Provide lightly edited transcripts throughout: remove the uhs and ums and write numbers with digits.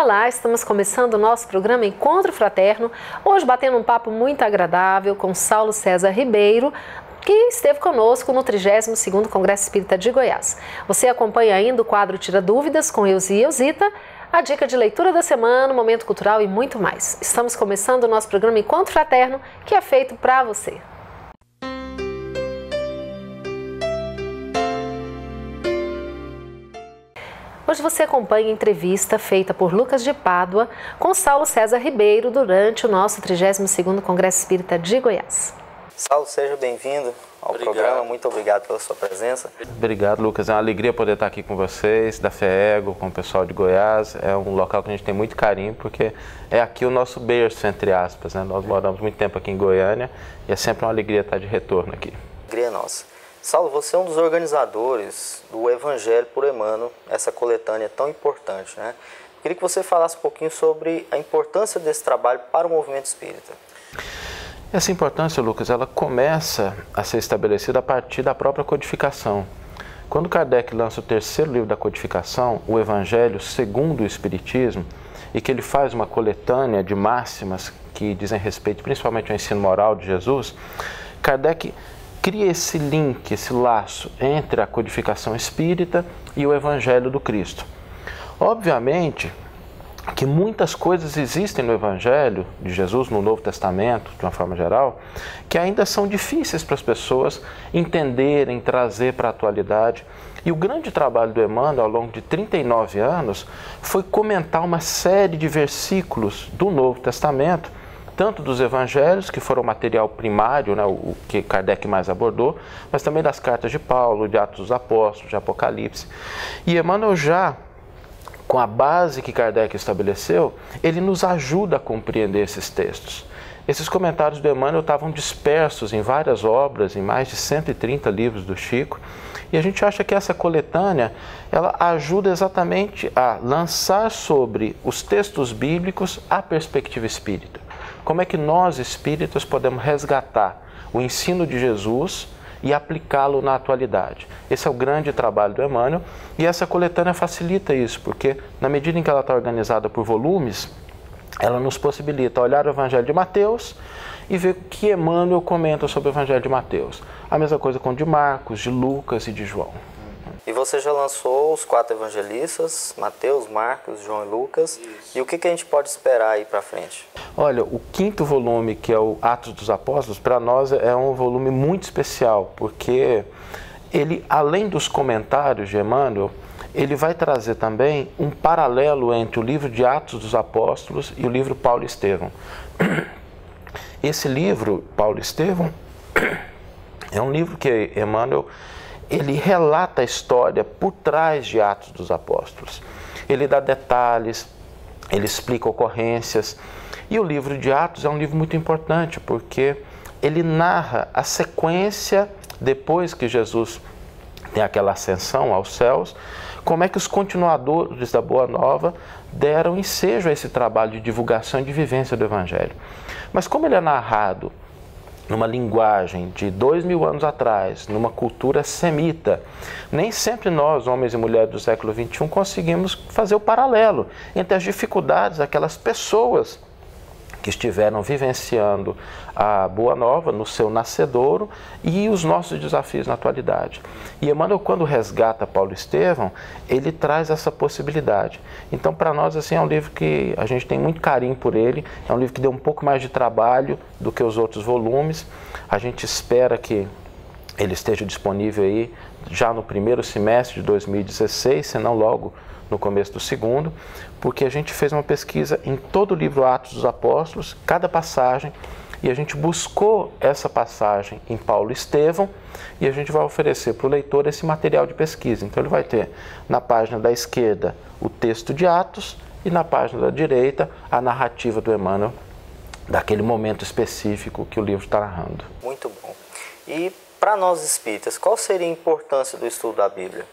Olá, estamos começando o nosso programa Encontro Fraterno, hoje batendo um papo muito agradável com Saulo César Ribeiro, que esteve conosco no 32º Congresso Espírita de Goiás. Você acompanha ainda o quadro Tira Dúvidas com Euzi e Eusita, a dica de leitura da semana, o momento cultural e muito mais. Estamos começando o nosso programa Encontro Fraterno, que é feito para você. Hoje você acompanha a entrevista feita por Lucas de Pádua com Saulo César Ribeiro durante o nosso 32º Congresso Espírita de Goiás. Saulo, seja bem-vindo ao programa. Muito obrigado pela sua presença. Obrigado, Lucas. É uma alegria poder estar aqui com vocês, da FEEGO, com o pessoal de Goiás. É um local que a gente tem muito carinho, porque é aqui o nosso berço, entre aspas, né? Nós moramos muito tempo aqui em Goiânia e é sempre uma alegria estar de retorno aqui. Alegria nossa. Saulo, você é um dos organizadores do Evangelho por Emmanuel, essa coletânea tão importante, né? Eu queria que você falasse um pouquinho sobre a importância desse trabalho para o movimento espírita. Essa importância, Lucas, ela começa a ser estabelecida a partir da própria codificação. Quando Kardec lança o terceiro livro da codificação, o Evangelho segundo o Espiritismo, e que ele faz uma coletânea de máximas que dizem respeito principalmente ao ensino moral de Jesus, Kardec cria esse link, esse laço entre a codificação espírita e o Evangelho do Cristo. Obviamente que muitas coisas existem no Evangelho de Jesus, no Novo Testamento, de uma forma geral, que ainda são difíceis para as pessoas entenderem, trazer para a atualidade. E o grande trabalho do Emmanuel, ao longo de 39 anos, foi comentar uma série de versículos do Novo Testamento, tanto dos evangelhos, que foram o material primário, né, o que Kardec mais abordou, mas também das cartas de Paulo, de Atos dos Apóstolos, de Apocalipse. E Emmanuel já, com a base que Kardec estabeleceu, ele nos ajuda a compreender esses textos. Esses comentários do Emmanuel estavam dispersos em várias obras, em mais de 130 livros do Chico, e a gente acha que essa coletânea, ela ajuda exatamente a lançar sobre os textos bíblicos a perspectiva espírita. Como é que nós, espíritas, podemos resgatar o ensino de Jesus e aplicá-lo na atualidade? Esse é o grande trabalho do Emmanuel e essa coletânea facilita isso, porque na medida em que ela está organizada por volumes, ela nos possibilita olhar o Evangelho de Mateus e ver o que Emmanuel comenta sobre o Evangelho de Mateus. A mesma coisa com o de Marcos, de Lucas e de João. E você já lançou os 4 evangelistas, Mateus, Marcos, João e Lucas. Isso. E o que a gente pode esperar aí para frente? Olha, o 5º volume, que é o Atos dos Apóstolos, para nós é um volume muito especial, porque ele, além dos comentários de Emmanuel, ele vai trazer também um paralelo entre o livro de Atos dos Apóstolos e o livro Paulo e Estevão. Esse livro, Paulo e Estevão, é um livro que Emmanuel ele relata a história por trás de Atos dos Apóstolos. Ele dá detalhes, ele explica ocorrências. E o livro de Atos é um livro muito importante, porque ele narra a sequência, depois que Jesus tem aquela ascensão aos céus, como é que os continuadores da Boa Nova deram ensejo a esse trabalho de divulgação e de vivência do Evangelho. Mas como ele é narrado numa linguagem de 2000 anos atrás, numa cultura semita, nem sempre nós, homens e mulheres do século XXI, conseguimos fazer o paralelo entre as dificuldades daquelas pessoas que estiveram vivenciando a Boa Nova no seu nascedouro e os nossos desafios na atualidade. E Emmanuel, quando resgata Paulo e Estevão, ele traz essa possibilidade. Então, para nós, assim, é um livro que a gente tem muito carinho por ele, é um livro que deu um pouco mais de trabalho do que os outros volumes. A gente espera que ele esteja disponível aí já no primeiro semestre de 2016, se não logo no começo do segundo, porque a gente fez uma pesquisa em todo o livro Atos dos Apóstolos, cada passagem, e a gente buscou essa passagem em Paulo e Estevão, e a gente vai oferecer para o leitor esse material de pesquisa. Então ele vai ter na página da esquerda o texto de Atos e na página da direita a narrativa do Emmanuel, daquele momento específico que o livro está narrando. Muito bom. E para nós espíritas, qual seria a importância do estudo da Bíblia?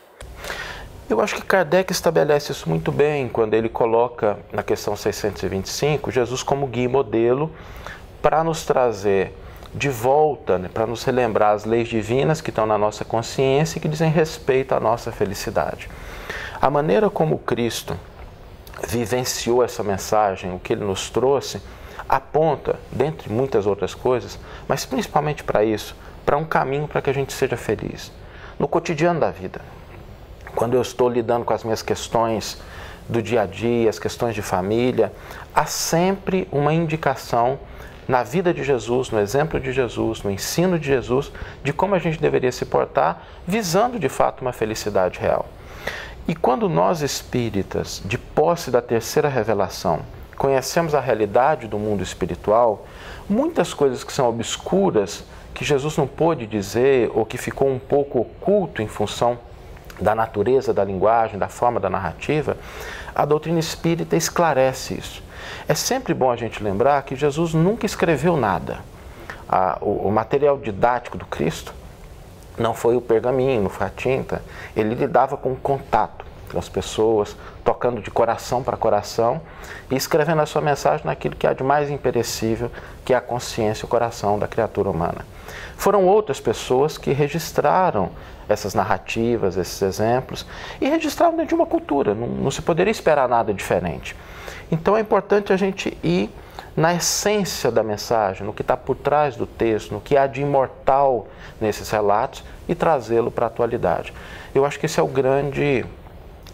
Eu acho que Kardec estabelece isso muito bem quando ele coloca na questão 625 Jesus como guia e modelo para nos trazer de volta, né, para nos relembrar as leis divinas que estão na nossa consciência e que dizem respeito à nossa felicidade. A maneira como Cristo vivenciou essa mensagem, o que ele nos trouxe, aponta, dentre muitas outras coisas, mas principalmente para isso, para um caminho para que a gente seja feliz. No cotidiano da vida, quando eu estou lidando com as minhas questões do dia a dia, as questões de família, há sempre uma indicação na vida de Jesus, no exemplo de Jesus, no ensino de Jesus, de como a gente deveria se portar, visando de fato uma felicidade real. E quando nós espíritas, de posse da terceira revelação, conhecemos a realidade do mundo espiritual, muitas coisas que são obscuras, que Jesus não pôde dizer ou que ficou um pouco oculto em função da natureza da linguagem, da forma da narrativa, a doutrina espírita esclarece isso. É sempre bom a gente lembrar que Jesus nunca escreveu nada. O material didático do Cristo não foi o pergaminho, não foi a tinta. Ele lidava com o contato com as pessoas, tocando de coração para coração e escrevendo a sua mensagem naquilo que há de mais imperecível, que é a consciência e o coração da criatura humana. Foram outras pessoas que registraram essas narrativas, esses exemplos, e registraram dentro de uma cultura, não se poderia esperar nada diferente. Então é importante a gente ir na essência da mensagem, no que está por trás do texto, no que há de imortal nesses relatos e trazê-lo para a atualidade. Eu acho que esse é o grande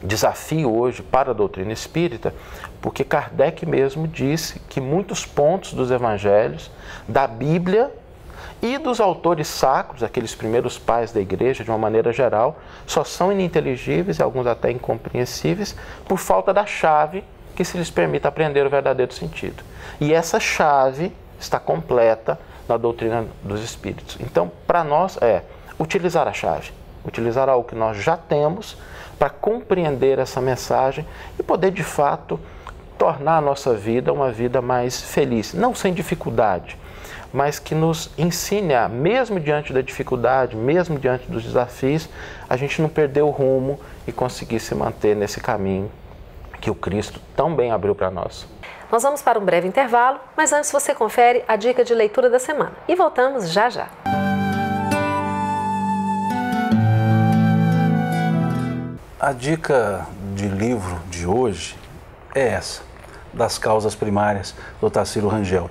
desafio hoje para a doutrina espírita, porque Kardec mesmo disse que muitos pontos dos evangelhos, da Bíblia e dos autores sacros, aqueles primeiros pais da igreja, de uma maneira geral, só são ininteligíveis e alguns até incompreensíveis por falta da chave que se lhes permita aprender o verdadeiro sentido. E essa chave está completa na doutrina dos espíritos. Então, para nós é utilizar a chave, utilizar algo que nós já temos para compreender essa mensagem e poder, de fato, tornar a nossa vida uma vida mais feliz, não sem dificuldade, mas que nos ensine a, mesmo diante da dificuldade, mesmo diante dos desafios, a gente não perder o rumo e conseguir se manter nesse caminho que o Cristo tão bem abriu para nós. Nós vamos para um breve intervalo, mas antes você confere a dica de leitura da semana. E voltamos já já. A dica de livro de hoje é essa, Das Causas Primárias, do Tarsílio Rangel.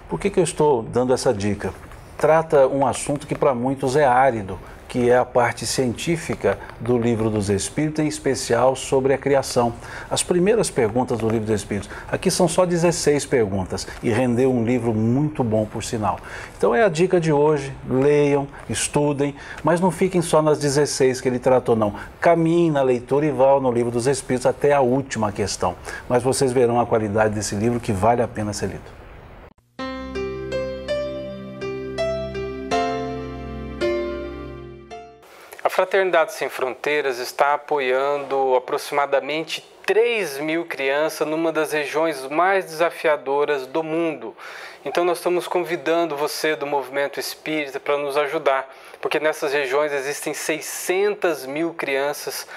Por que eu estou dando essa dica? Trata um assunto que para muitos é árido, que é a parte científica do Livro dos Espíritos, em especial sobre a criação. As primeiras perguntas do Livro dos Espíritos, aqui são só 16 perguntas e rendeu um livro muito bom, por sinal. Então é a dica de hoje, leiam, estudem, mas não fiquem só nas 16 que ele tratou, não. Caminhem na leitura e vão no Livro dos Espíritos até a última questão. Mas vocês verão a qualidade desse livro que vale a pena ser lido. A Fraternidade Sem Fronteiras está apoiando aproximadamente 3.000 crianças numa das regiões mais desafiadoras do mundo. Então nós estamos convidando você do movimento espírita para nos ajudar, porque nessas regiões existem 600.000 crianças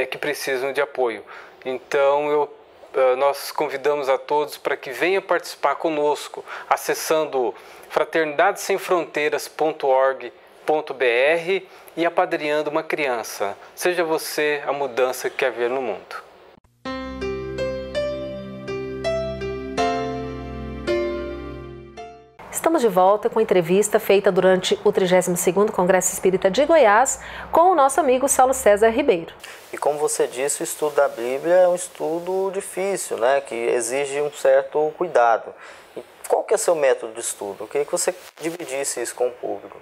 que precisam de apoio. Então nós convidamos a todos para que venham participar conosco, acessando fraternidadesemfronteiras.org.br e apadrinhando uma criança. Seja você a mudança que quer ver no mundo. Estamos de volta com a entrevista feita durante o 32º Congresso Espírita de Goiás com o nosso amigo Saulo César Ribeiro. E como você disse, o estudo da Bíblia é um estudo difícil, né? Que exige um certo cuidado. E qual que é o seu método de estudo? Eu queria que você dividisse isso com o público.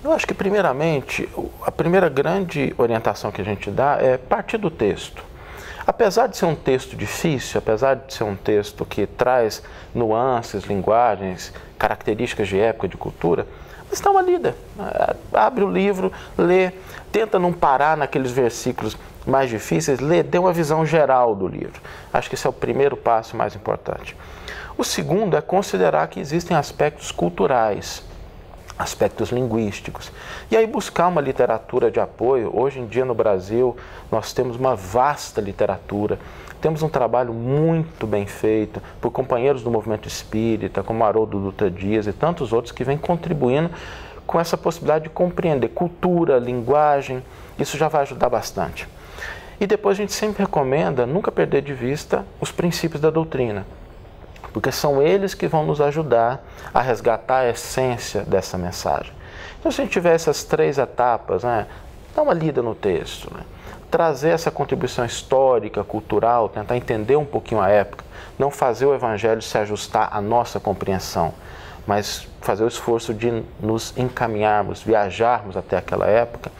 Eu acho que, primeiramente, a primeira grande orientação que a gente dá é partir do texto. Apesar de ser um texto difícil, apesar de ser um texto que traz nuances, linguagens, características de época, de cultura, mas dá uma lida. Abre o livro, lê, tenta não parar naqueles versículos mais difíceis, lê, dê uma visão geral do livro. Acho que esse é o primeiro passo mais importante. O segundo é considerar que existem aspectos culturais, aspectos linguísticos. E aí buscar uma literatura de apoio. Hoje em dia no Brasil nós temos uma vasta literatura, temos um trabalho muito bem feito por companheiros do movimento espírita, como Haroldo Dutra Dias e tantos outros que vêm contribuindo com essa possibilidade de compreender cultura, linguagem. Isso já vai ajudar bastante. E depois a gente sempre recomenda nunca perder de vista os princípios da doutrina, porque são eles que vão nos ajudar a resgatar a essência dessa mensagem. Então, se a gente tiver essas 3 etapas, né, dá uma lida no texto, né, trazer essa contribuição histórica, cultural, tentar entender um pouquinho a época, não fazer o Evangelho se ajustar à nossa compreensão, mas fazer o esforço de nos encaminharmos, viajarmos até aquela época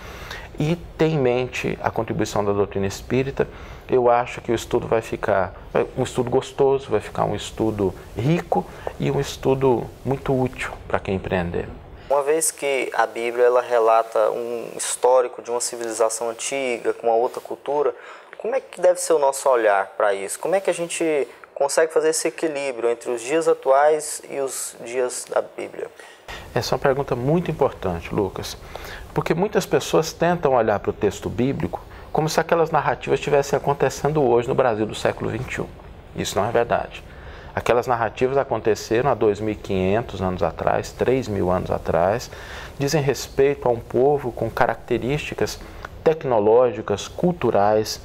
e ter em mente a contribuição da doutrina espírita. Eu acho que o estudo vai ficar um estudo gostoso, vai ficar um estudo rico e um estudo muito útil para quem empreender. Uma vez que a Bíblia ela relata um histórico de uma civilização antiga, com uma outra cultura, como é que deve ser o nosso olhar para isso? Como é que a gente consegue fazer esse equilíbrio entre os dias atuais e os dias da Bíblia? Essa é uma pergunta muito importante, Lucas, porque muitas pessoas tentam olhar para o texto bíblico como se aquelas narrativas estivessem acontecendo hoje no Brasil do século XXI. Isso não é verdade. Aquelas narrativas aconteceram há 2.500 anos atrás, 3.000 anos atrás, dizem respeito a um povo com características tecnológicas, culturais,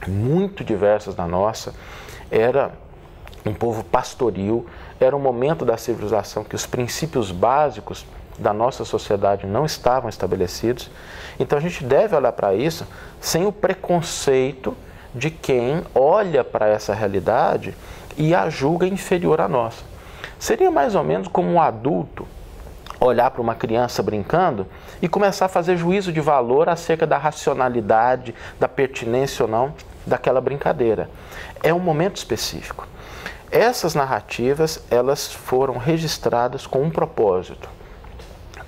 muito diversas da nossa. Era um povo pastoril, era um momento da civilização que os princípios básicos da nossa sociedade não estavam estabelecidos. Então a gente deve olhar para isso sem o preconceito de quem olha para essa realidade e a julga inferior à nossa. Seria mais ou menos como um adulto olhar para uma criança brincando e começar a fazer juízo de valor acerca da racionalidade, da pertinência ou não daquela brincadeira. É um momento específico. Essas narrativas, elas foram registradas com um propósito: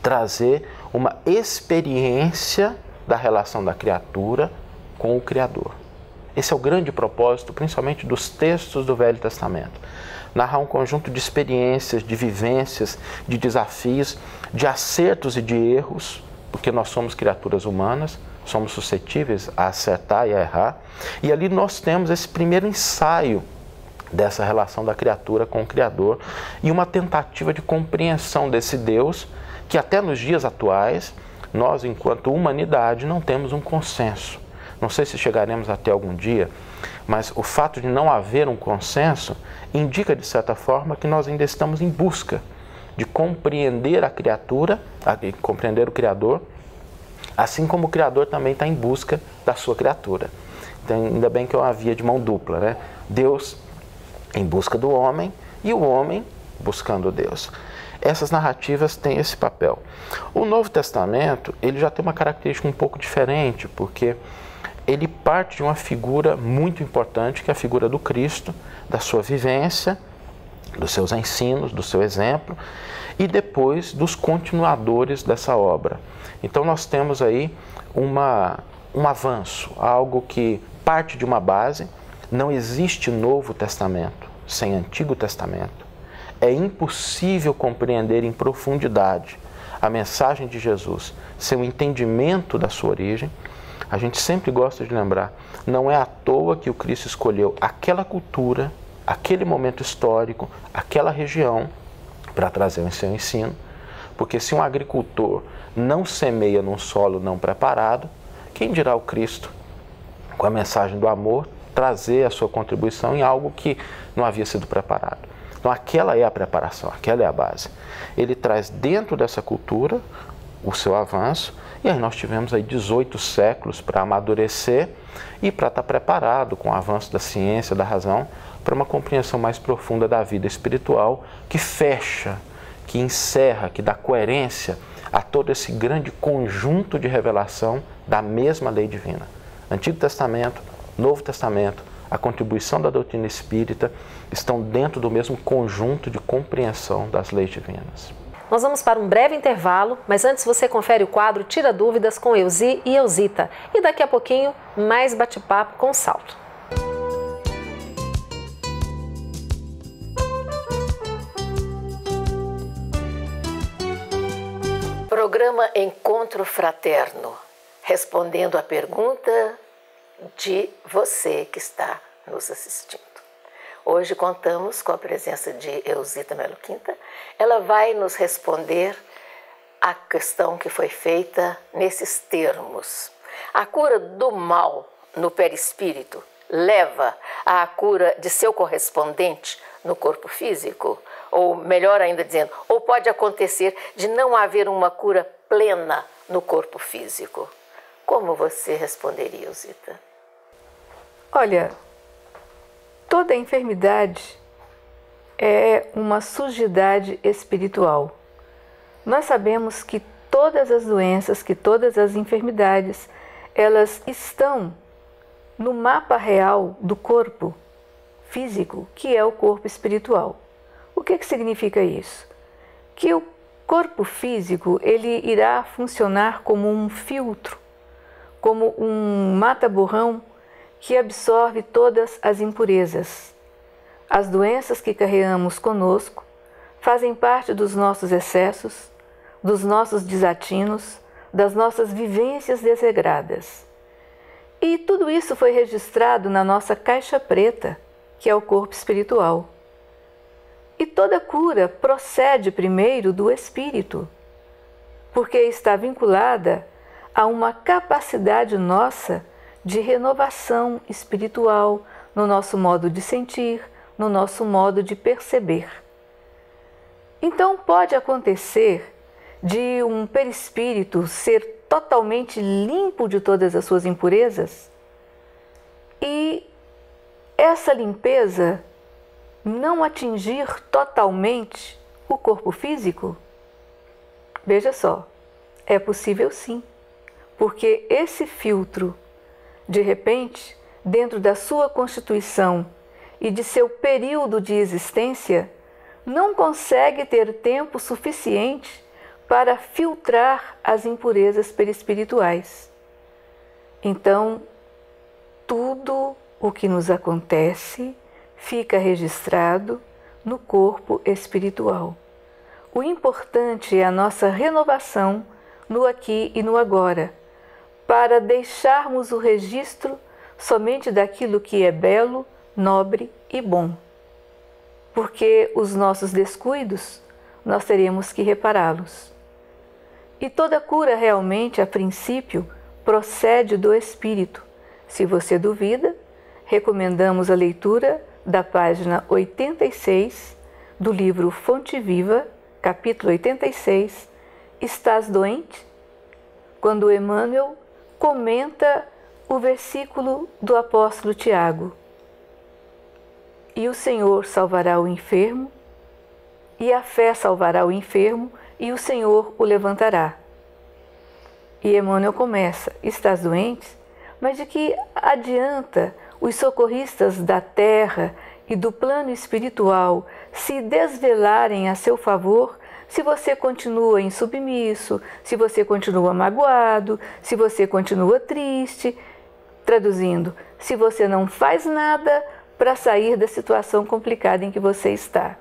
trazer uma experiência da relação da criatura com o Criador. Esse é o grande propósito, principalmente dos textos do Velho Testamento. Narrar um conjunto de experiências, de vivências, de desafios, de acertos e de erros, porque nós somos criaturas humanas, somos suscetíveis a acertar e a errar. E ali nós temos esse primeiro ensaio dessa relação da criatura com o Criador e uma tentativa de compreensão desse Deus que até nos dias atuais, nós, enquanto humanidade, não temos um consenso. Não sei se chegaremos até algum dia, mas o fato de não haver um consenso indica, de certa forma, que nós ainda estamos em busca de compreender a criatura, compreender o Criador, assim como o Criador também está em busca da sua criatura. Então, ainda bem que é uma via de mão dupla, né? Deus em busca do homem e o homem buscando Deus. Essas narrativas têm esse papel. O Novo Testamento, ele já tem uma característica um pouco diferente, porque ele parte de uma figura muito importante, que é a figura do Cristo, da sua vivência, dos seus ensinos, do seu exemplo, e depois dos continuadores dessa obra. Então nós temos aí um avanço, algo que parte de uma base. Não existe Novo Testamento sem Antigo Testamento. É impossível compreender em profundidade a mensagem de Jesus sem o entendimento da sua origem. A gente sempre gosta de lembrar, não é à toa que o Cristo escolheu aquela cultura, aquele momento histórico, aquela região para trazer o seu ensino, porque se um agricultor não semeia num solo não preparado, quem dirá o Cristo, com a mensagem do amor, trazer a sua contribuição em algo que não havia sido preparado. Então aquela é a preparação, aquela é a base. Ele traz dentro dessa cultura o seu avanço, e aí nós tivemos aí 18 séculos para amadurecer e para estar preparado com o avanço da ciência, da razão, para uma compreensão mais profunda da vida espiritual, que fecha, que encerra, que dá coerência a todo esse grande conjunto de revelação da mesma lei divina. Antigo Testamento, Novo Testamento, a contribuição da doutrina espírita estão dentro do mesmo conjunto de compreensão das leis divinas. Nós vamos para um breve intervalo, mas antes você confere o quadro Tira Dúvidas com Eusi e Eusita. E daqui a pouquinho, mais bate-papo com Saulo. Programa Encontro Fraterno, respondendo a pergunta de você que está nos assistindo. Hoje contamos com a presença de Eusita Melo Quinta. Ela vai nos responder a questão que foi feita nesses termos. A cura do mal no perispírito leva à cura de seu correspondente no corpo físico? Ou melhor ainda dizendo, ou pode acontecer de não haver uma cura plena no corpo físico? Como você responderia, Zita? Olha, toda enfermidade é uma sujidade espiritual. Nós sabemos que todas as doenças, que todas as enfermidades, elas estão no mapa real do corpo físico, que é o corpo espiritual. O que significa isso? Que o corpo físico ele irá funcionar como um filtro, como um mata-borrão que absorve todas as impurezas. As doenças que carregamos conosco fazem parte dos nossos excessos, dos nossos desatinos, das nossas vivências desregradas. E tudo isso foi registrado na nossa caixa preta, que é o corpo espiritual. E toda cura procede primeiro do espírito, porque está vinculada a uma capacidade nossa de renovação espiritual no nosso modo de sentir, no nosso modo de perceber. Então pode acontecer de um perispírito ser totalmente limpo de todas as suas impurezas e essa limpeza não atingir totalmente o corpo físico? Veja só, é possível sim, porque esse filtro, de repente, dentro da sua constituição e de seu período de existência, não consegue ter tempo suficiente para filtrar as impurezas perispirituais. Então, tudo o que nos acontece fica registrado no corpo espiritual. O importante é a nossa renovação no aqui e no agora, para deixarmos o registro somente daquilo que é belo, nobre e bom. Porque os nossos descuidos, nós teremos que repará-los. E toda cura realmente, a princípio, procede do Espírito. Se você duvida, recomendamos a leitura da página 86 do livro Fonte Viva, capítulo 86, Estás doente? Quando Emmanuel comenta o versículo do apóstolo Tiago. E o Senhor salvará o enfermo, e a fé salvará o enfermo, e o Senhor o levantará. E Emmanuel começa, estás doente? Mas de que adianta os socorristas da terra e do plano espiritual se desvelarem a seu favor se você continua insubmisso, se você continua magoado, se você continua triste? Traduzindo, se você não faz nada para sair da situação complicada em que você está.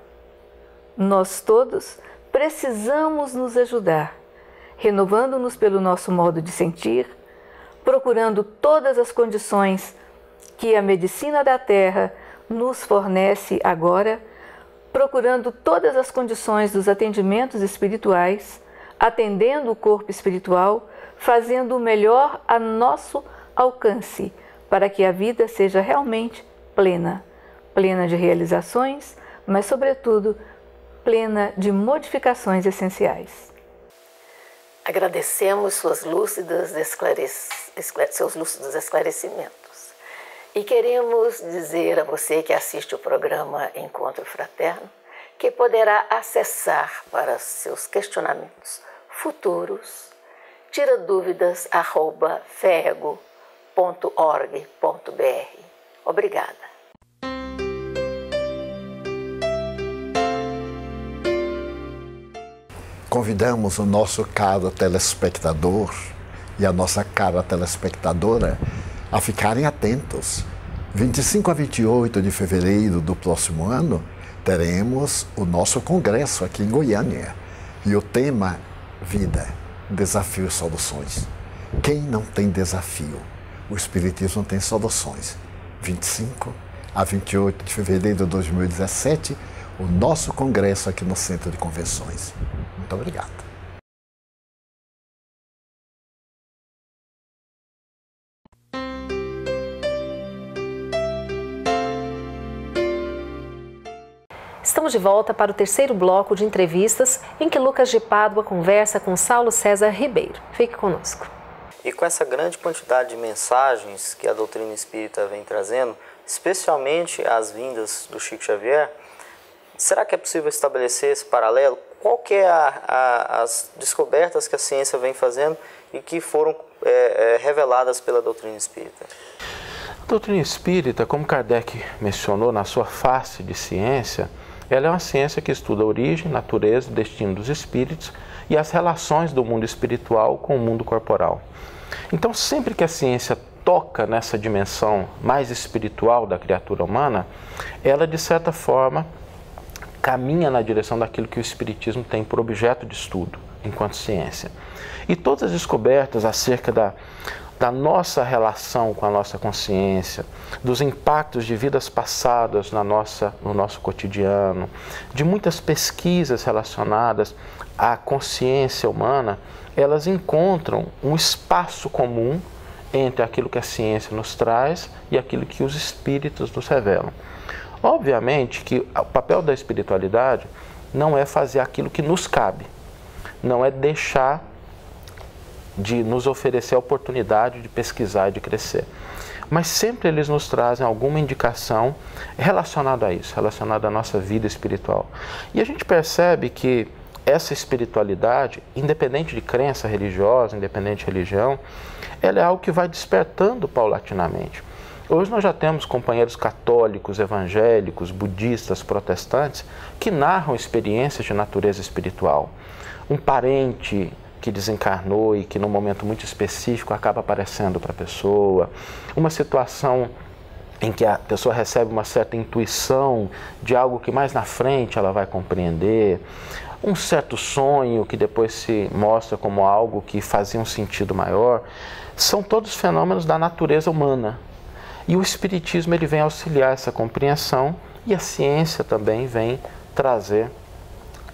Nós todos precisamos nos ajudar, renovando-nos pelo nosso modo de sentir, procurando todas as condições que a medicina da Terra nos fornece agora, procurando todas as condições dos atendimentos espirituais, atendendo o corpo espiritual, fazendo o melhor a nosso alcance, para que a vida seja realmente plena, plena de realizações, mas, sobretudo, plena de modificações essenciais. Agradecemos seus lúcidos esclarecimentos. E queremos dizer a você que assiste o programa Encontro Fraterno que poderá acessar para seus questionamentos futuros tiradúvidas@fego.org.br. Obrigada. Convidamos o nosso caro telespectador e a nossa cara telespectadora a ficarem atentos. 25 a 28 de fevereiro do próximo ano, teremos o nosso congresso aqui em Goiânia. E o tema, vida, desafio e soluções. Quem não tem desafio? O Espiritismo tem soluções. 25 a 28 de fevereiro de 2017, o nosso congresso aqui no Centro de Convenções. Muito obrigado. estamos de volta para o terceiro bloco de entrevistas em que Lucas de Pádua conversa com Saulo César Ribeiro. Fique conosco. E com essa grande quantidade de mensagens que a doutrina espírita vem trazendo, especialmente as vindas do Chico Xavier, será que é possível estabelecer esse paralelo? Qual que é as descobertas que a ciência vem fazendo e que foram reveladas pela doutrina espírita? A doutrina espírita, como Kardec mencionou na sua face de ciência, ela é uma ciência que estuda a origem, natureza e destino dos espíritos e as relações do mundo espiritual com o mundo corporal. Então, sempre que a ciência toca nessa dimensão mais espiritual da criatura humana, ela, de certa forma, caminha na direção daquilo que o Espiritismo tem por objeto de estudo, enquanto ciência. E todas as descobertas acerca da nossa relação com a nossa consciência, dos impactos de vidas passadas no nosso cotidiano, de muitas pesquisas relacionadas à consciência humana, elas encontram um espaço comum entre aquilo que a ciência nos traz e aquilo que os espíritos nos revelam. Obviamente que o papel da espiritualidade não é fazer aquilo que nos cabe, não é deixar de nos oferecer a oportunidade de pesquisar e de crescer. Mas sempre eles nos trazem alguma indicação relacionada a isso, relacionada à nossa vida espiritual. E a gente percebe que essa espiritualidade, independente de crença religiosa, independente de religião, ela é algo que vai despertando paulatinamente. Hoje nós já temos companheiros católicos, evangélicos, budistas, protestantes, que narram experiências de natureza espiritual. Um parente que desencarnou e que num momento muito específico acaba aparecendo para a pessoa, uma situação em que a pessoa recebe uma certa intuição de algo que mais na frente ela vai compreender, um certo sonho que depois se mostra como algo que fazia um sentido maior, são todos fenômenos da natureza humana. E o Espiritismo ele vem auxiliar essa compreensão e a ciência também vem trazer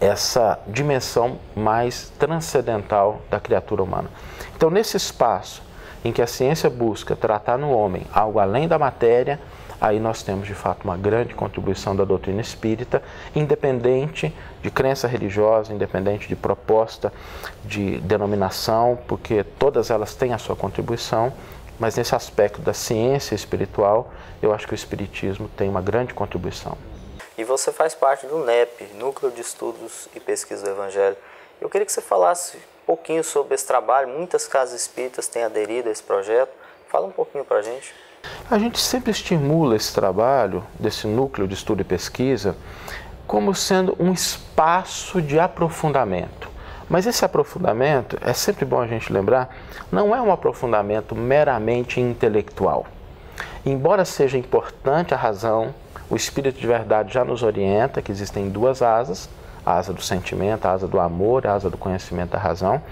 essa dimensão mais transcendental da criatura humana. Então, nesse espaço em que a ciência busca tratar no homem algo além da matéria, aí nós temos de fato uma grande contribuição da doutrina espírita, independente de crença religiosa, independente de proposta de denominação, porque todas elas têm a sua contribuição, mas nesse aspecto da ciência espiritual, eu acho que o Espiritismo tem uma grande contribuição. E você faz parte do NEP, Núcleo de Estudos e Pesquisa do Evangelho. Eu queria que você falasse um pouquinho sobre esse trabalho. Muitas casas espíritas têm aderido a esse projeto. Fala um pouquinho para a gente. A gente sempre estimula esse trabalho, desse Núcleo de Estudo e Pesquisa, como sendo um espaço de aprofundamento. Mas esse aprofundamento, é sempre bom a gente lembrar, não é um aprofundamento meramente intelectual. Embora seja importante a razão, o Espírito de Verdade já nos orienta que existem duas asas, a asa do sentimento, a asa do amor, a asa do conhecimento da razão.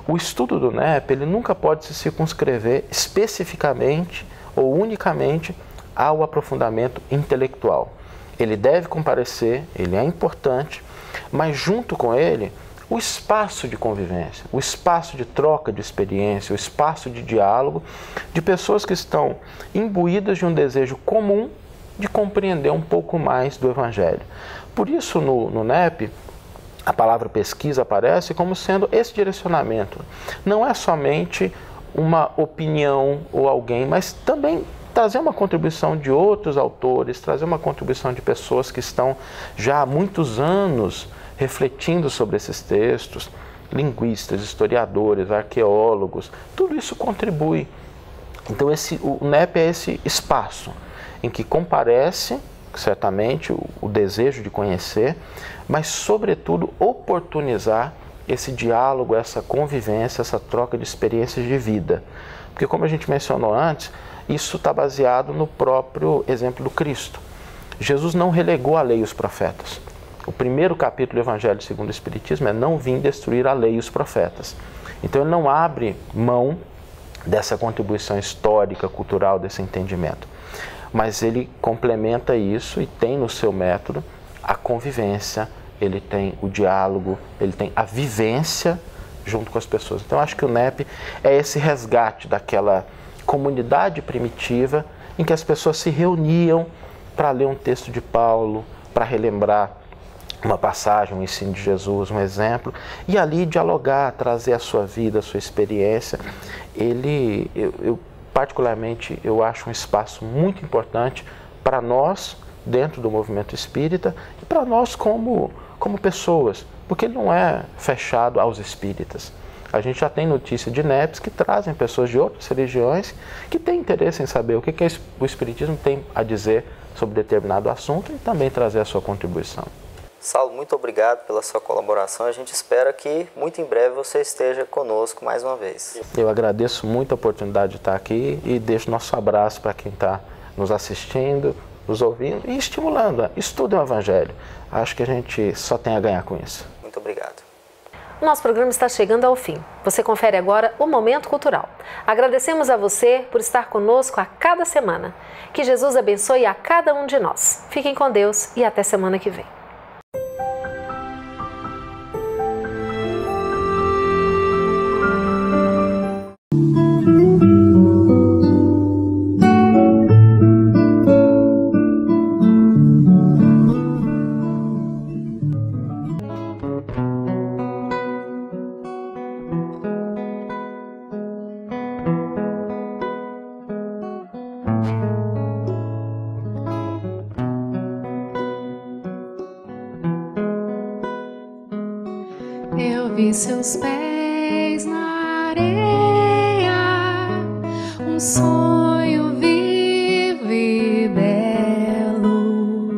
O estudo do NEP, ele nunca pode se circunscrever especificamente ou unicamente ao aprofundamento intelectual. Ele deve comparecer, ele é importante, mas junto com ele, o espaço de convivência, o espaço de troca de experiência, o espaço de diálogo de pessoas que estão imbuídas de um desejo comum de compreender um pouco mais do Evangelho. Por isso, no NEP, a palavra pesquisa aparece como sendo esse direcionamento. Não é somente uma opinião ou alguém, mas também trazer uma contribuição de outros autores, trazer uma contribuição de pessoas que estão já há muitos anos refletindo sobre esses textos, linguistas, historiadores, arqueólogos, tudo isso contribui. Então o NEP é esse espaço em que comparece, certamente, o desejo de conhecer, mas, sobretudo, oportunizar esse diálogo, essa convivência, essa troca de experiências de vida. Porque, como a gente mencionou antes, isso está baseado no próprio exemplo do Cristo. Jesus não relegou a lei e os profetas. O primeiro capítulo do Evangelho segundo o Espiritismo é não vim destruir a lei e os profetas. Então, ele não abre mão dessa contribuição histórica, cultural, desse entendimento. Mas ele complementa isso e tem no seu método a convivência, ele tem o diálogo, ele tem a vivência junto com as pessoas. Então, acho que o NEP é esse resgate daquela comunidade primitiva em que as pessoas se reuniam para ler um texto de Paulo, para relembrar uma passagem, um ensino de Jesus, um exemplo, e ali dialogar, trazer a sua vida, a sua experiência. Particularmente, eu acho um espaço muito importante para nós, dentro do movimento espírita, e para nós como pessoas, porque ele não é fechado aos espíritas. A gente já tem notícia de NEPs que trazem pessoas de outras religiões que têm interesse em saber o que o Espiritismo tem a dizer sobre determinado assunto e também trazer a sua contribuição. Saulo, muito obrigado pela sua colaboração. A gente espera que muito em breve você esteja conosco mais uma vez. Eu agradeço muito a oportunidade de estar aqui e deixo nosso abraço para quem está nos assistindo, nos ouvindo e estimulando. Estudem o Evangelho. Acho que a gente só tem a ganhar com isso. Muito obrigado. O nosso programa está chegando ao fim. Você confere agora o Momento Cultural. Agradecemos a você por estar conosco a cada semana. Que Jesus abençoe a cada um de nós. Fiquem com Deus e até semana que vem. Eu vi seus pés na areia, um sonho vivo e belo.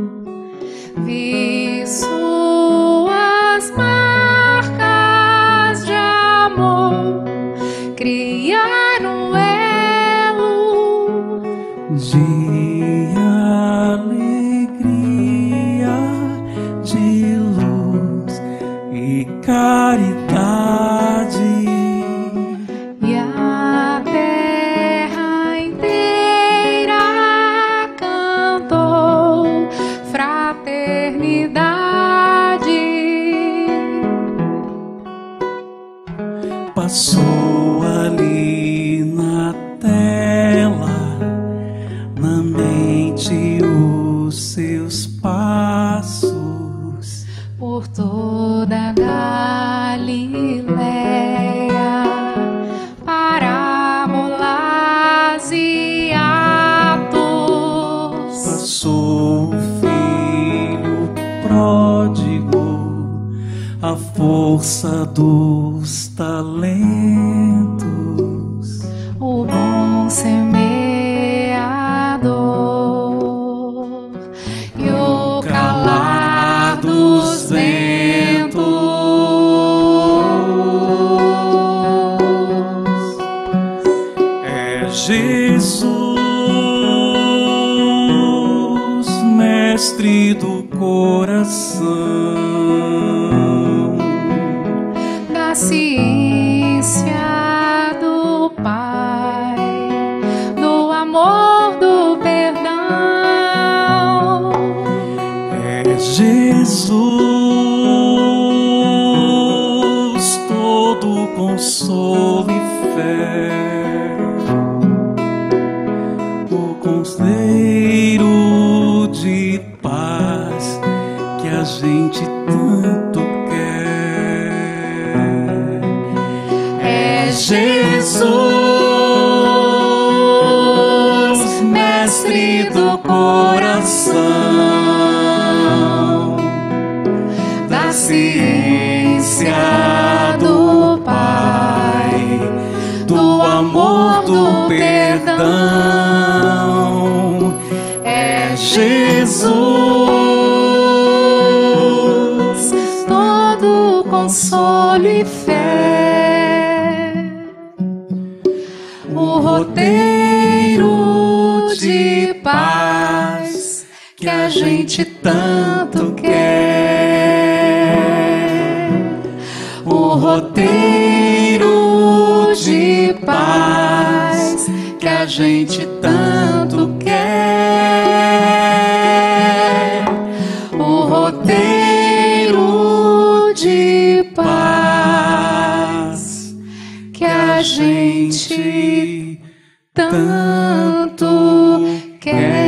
Vi suas marcas de amor criar um elo de alegria, de luz e caridade, e a terra inteira cantou fraternidade. passou ali na tela, na mente os seus passos por toda a Galileia, parábolas e atos. Passou o filho pródigo, a força dos talentos, o bom semeador e o calar dos ventos. É Jesus, mestre do coração, da ciência do Pai, do amor, do perdão. é Jesus, todo consolo e fé, o conselheiro de paz que a gente tanto quer. É Jesus, mestre do coração, da ciência do Pai, do amor, do perdão. É Jesus, todo consolo e fé, o roteiro de paz que a gente tanto quer. O roteiro de paz que a gente tanto quer. O roteiro de paz que a gente tanto quer.